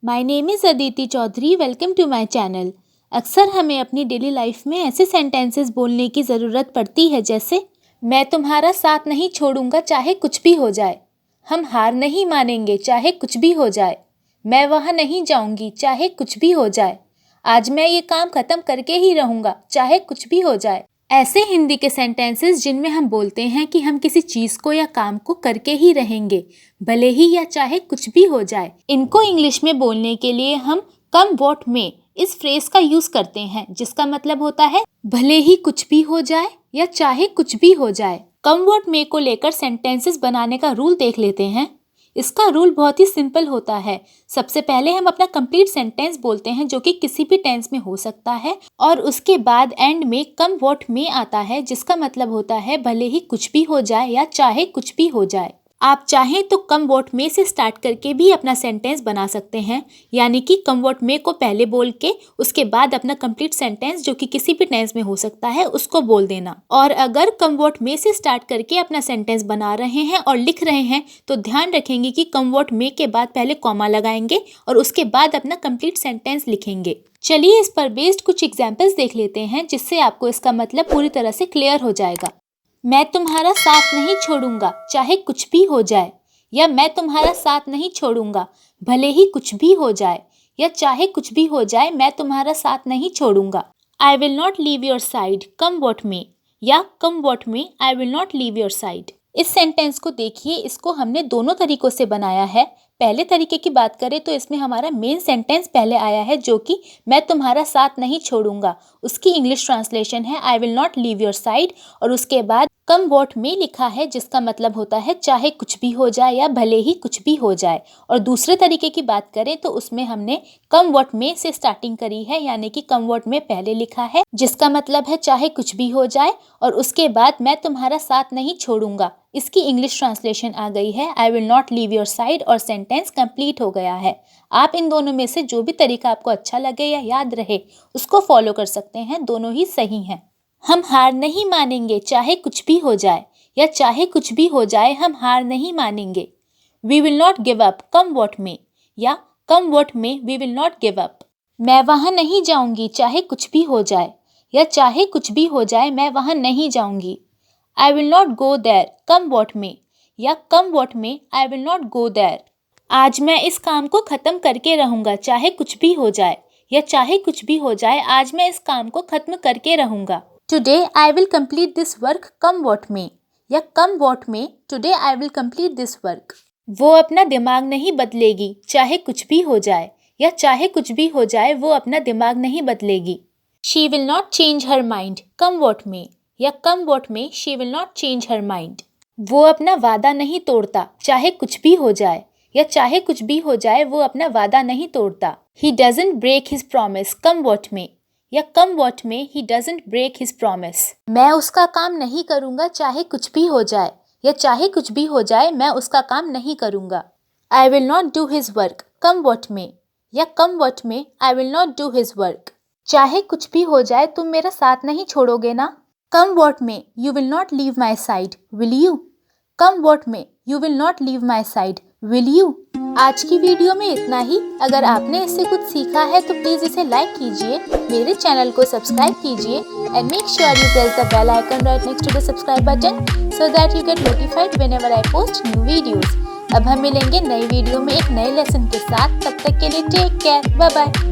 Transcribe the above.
My name is Aditi Chaudhary. Welcome to my channel. अक्सर हमें अपनी डेली लाइफ में ऐसे सेंटेंसेस बोलने की ज़रूरत पड़ती है जैसे मैं तुम्हारा साथ नहीं छोड़ूंगा चाहे कुछ भी हो जाए, हम हार नहीं मानेंगे चाहे कुछ भी हो जाए, मैं वहाँ नहीं जाऊंगी चाहे कुछ भी हो जाए, आज मैं ये काम ख़त्म करके ही रहूँगा चाहे कुछ भी हो जाए। ऐसे हिंदी के सेंटेंसेस जिनमें हम बोलते हैं कि हम किसी चीज़ को या काम को करके ही रहेंगे भले ही या चाहे कुछ भी हो जाए, इनको इंग्लिश में बोलने के लिए हम कम वॉट में इस फ्रेज का यूज करते हैं जिसका मतलब होता है भले ही कुछ भी हो जाए या चाहे कुछ भी हो जाए। कम वॉट में को लेकर सेंटेंसेस बनाने का रूल देख लेते हैं। इसका रूल बहुत ही सिंपल होता है। सबसे पहले हम अपना कंप्लीट सेंटेंस बोलते हैं जो कि किसी भी टेंस में हो सकता है और उसके बाद एंड में कम वॉट में आता है जिसका मतलब होता है भले ही कुछ भी हो जाए या चाहे कुछ भी हो जाए। आप चाहें तो कम वॉट में से स्टार्ट करके भी अपना सेंटेंस बना सकते हैं, यानी कि कम वॉट में को पहले बोल के उसके बाद अपना कंप्लीट सेंटेंस जो कि किसी भी टेंस में हो सकता है उसको बोल देना। और अगर कम वॉट में से स्टार्ट करके अपना सेंटेंस बना रहे हैं और लिख रहे हैं तो ध्यान रखेंगे कि कम वॉट में के बाद पहले कॉमा लगाएंगे और उसके बाद अपना कंप्लीट सेंटेंस लिखेंगे। चलिए इस पर बेस्ड कुछ एग्जाम्पल्स देख लेते हैं जिससे आपको इसका मतलब पूरी तरह से क्लियर हो जाएगा। मैं तुम्हारा साथ नहीं छोड़ूंगा चाहे कुछ भी हो जाए, या मैं तुम्हारा साथ नहीं छोड़ूंगा भले ही कुछ भी हो जाए, या चाहे कुछ भी हो जाए मैं तुम्हारा साथ नहीं छोड़ूंगा। आई will not leave your side come what may, या come what may I will not leave your side. इस सेंटेंस को देखिए, इसको हमने दोनों तरीकों से बनाया है। पहले तरीके की बात करें तो इसमें हमारा मेन सेंटेंस पहले आया है जो कि मैं तुम्हारा साथ नहीं छोड़ूंगा, उसकी इंग्लिश ट्रांसलेशन है आई will not leave your side, और उसके बाद कम वॉट में लिखा है जिसका मतलब होता है चाहे कुछ भी हो जाए या भले ही कुछ भी हो जाए। और दूसरे तरीके की बात करें तो उसमें हमने कम वॉट में से स्टार्टिंग करी है, यानी कि कम वॉट में पहले लिखा है जिसका मतलब है चाहे कुछ भी हो जाए, और उसके बाद मैं तुम्हारा साथ नहीं छोड़ूंगा, इसकी इंग्लिश ट्रांसलेशन आ गई है आई will not leave your side, और सेंटेंस कंप्लीट हो गया है। आप इन दोनों में से जो भी तरीका आपको अच्छा लगे या याद रहे उसको फॉलो कर सकते हैं, दोनों ही सही हैं। हम हार नहीं मानेंगे चाहे कुछ भी हो जाए, या चाहे कुछ भी हो जाए हम हार नहीं मानेंगे। We will not give up come what may, या come what may we will not give up. मैं वहाँ नहीं जाऊंगी चाहे कुछ भी हो जाए, या चाहे कुछ भी हो जाए मैं वहाँ नहीं जाऊंगी। I will not go there come what may, या come what may I will not go there. आज मैं इस काम को ख़त्म करके रहूँगा चाहे कुछ भी हो जाए, या चाहे कुछ भी हो जाए आज मैं इस काम को ख़त्म करके रहूँगा। Today I will complete this work come what may, या कम वॉट में today I will complete this work. वो अपना दिमाग नहीं बदलेगी चाहे कुछ भी हो जाए, या चाहे कुछ भी हो जाए वो अपना दिमाग नहीं बदलेगी। She will not change her mind come what may, या कम वॉट में she will not change her mind. वो अपना वादा नहीं तोड़ता चाहे कुछ भी हो जाए, या चाहे कुछ भी हो जाए वो अपना वादा नहीं तोड़ता। He doesn't break his promise come what may, या come what may he doesn't break his promise. मैं उसका काम नहीं करूँगा चाहे कुछ भी हो जाए, या चाहे कुछ भी हो जाए मैं उसका काम नहीं करूँगा। आई will not do his work come what may, या come what may I will not do his work. चाहे कुछ भी हो जाए तुम मेरा साथ नहीं छोड़ोगे ना। Come what may you will not leave my side will you. Come what may you will not leave my side will you. आज की वीडियो में इतना ही। अगर आपने इससे कुछ सीखा है तो प्लीज़ इसे लाइक कीजिए, मेरे चैनल को सब्सक्राइब कीजिए and make sure you press the bell icon right next to the subscribe button so that you get notified whenever I post new videos. अब हम मिलेंगे नई वीडियो में एक नए लेसन के साथ। तब तक के लिए टेक केयर, बाय बाय।